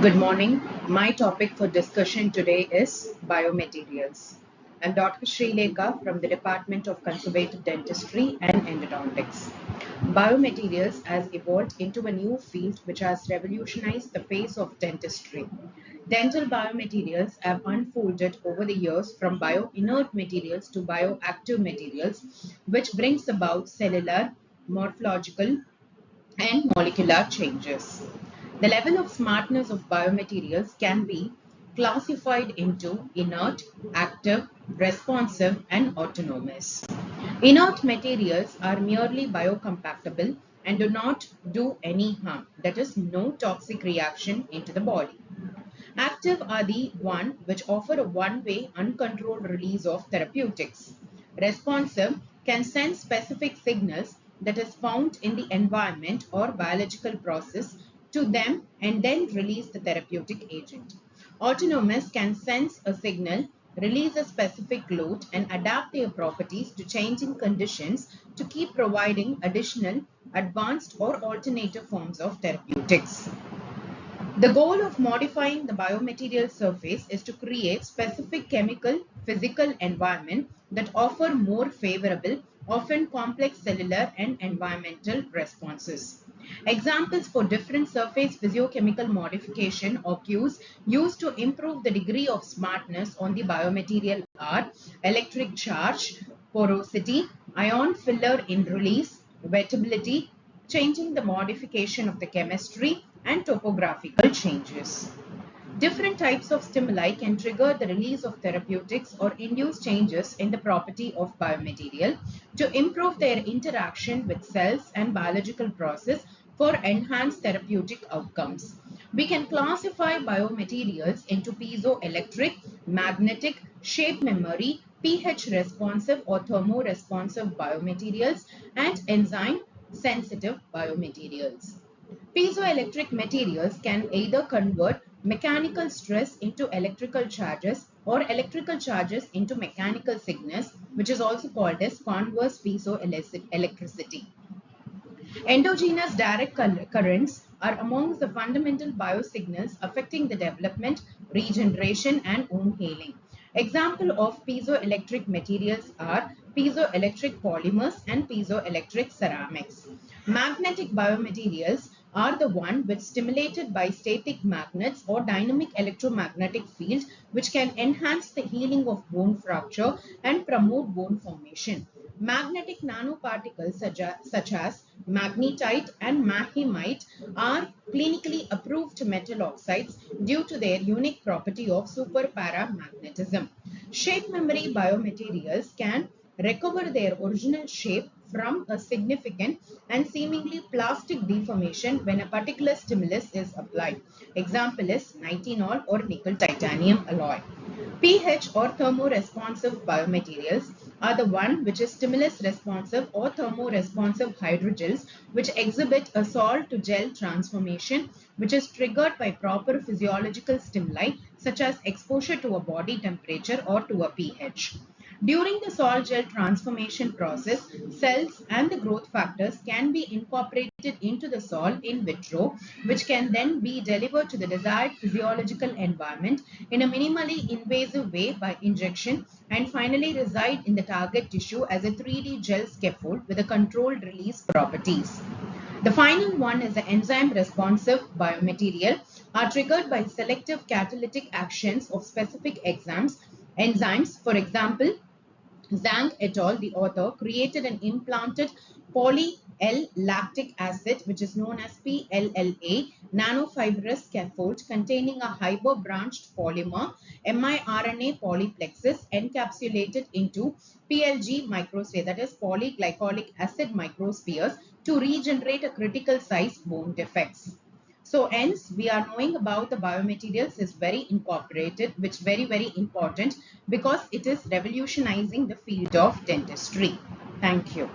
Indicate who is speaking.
Speaker 1: Good morning. My topic for discussion today is biomaterials. I'm Dr. Srilekha from the Department of Conservative Dentistry and Endodontics. Biomaterials has evolved into a new field which has revolutionized the face of dentistry. Dental biomaterials have unfolded over the years from bio-inert materials to bioactive materials, which brings about cellular, morphological, and molecular changes. The level of smartness of biomaterials can be classified into inert, active, responsive, and autonomous. Inert materials are merely biocompatible and do not do any harm, that is, no toxic reaction into the body. Active are the one which offer a one-way uncontrolled release of therapeutics. Responsive can send specific signals that is found in the environment or biological process to them and then release the therapeutic agent. Autonomous can sense a signal, release a specific load and adapt their properties to changing conditions to keep providing additional, advanced or alternative forms of therapeutics. The goal of modifying the biomaterial surface is to create specific chemical, physical environment that offer more favorable, often complex cellular and environmental responses. Examples for different surface physiochemical modification or cues used to improve the degree of smartness on the biomaterial are electric charge, porosity, ion filler in release, wettability, changing the modification of the chemistry, and topographical changes. Different types of stimuli can trigger the release of therapeutics or induce changes in the property of biomaterial to improve their interaction with cells and biological process for enhanced therapeutic outcomes. We can classify biomaterials into piezoelectric, magnetic, shape memory, pH responsive or thermoresponsive biomaterials, and enzyme sensitive biomaterials. Piezoelectric materials can either convert mechanical stress into electrical charges or electrical charges into mechanical signals, which is also called as converse piezoelectricity. Endogenous direct currents are among the fundamental biosignals affecting the development, regeneration, and wound healing. Example of piezoelectric materials are piezoelectric polymers and piezoelectric ceramics. Magnetic biomaterials are the one which stimulated by static magnets or dynamic electromagnetic fields which can enhance the healing of bone fracture and promote bone formation. Magnetic nanoparticles such as magnetite and mahimite are clinically approved metal oxides due to their unique property of superparamagnetism. Shape memory biomaterials can recover their original shape from a significant and seemingly plastic deformation when a particular stimulus is applied. Example is nitinol or nickel titanium alloy. pH or thermoresponsive biomaterials are the one which is stimulus responsive or thermoresponsive hydrogels which exhibit a salt to gel transformation which is triggered by proper physiological stimuli such as exposure to a body temperature or to a pH. During the salt gel transformation process, cells and the growth factors can be incorporated into the salt in vitro, which can then be delivered to the desired physiological environment in a minimally invasive way by injection and finally reside in the target tissue as a 3D gel scaffold with a controlled release properties. The final one is the enzyme responsive biomaterial are triggered by selective catalytic actions of specific enzymes. For example, Zhang et al., the author, created an implanted poly-L-lactic acid, which is known as PLLA, nanofibrous scaffold containing a hyper-branched polymer, miRNA polyplexes, encapsulated into PLG microsphere, that is polyglycolic acid microspheres, to regenerate a critical size bone defects. So hence we are knowing about the biomaterials is very incorporated, which very important because it is revolutionizing the field of dentistry. Thank you.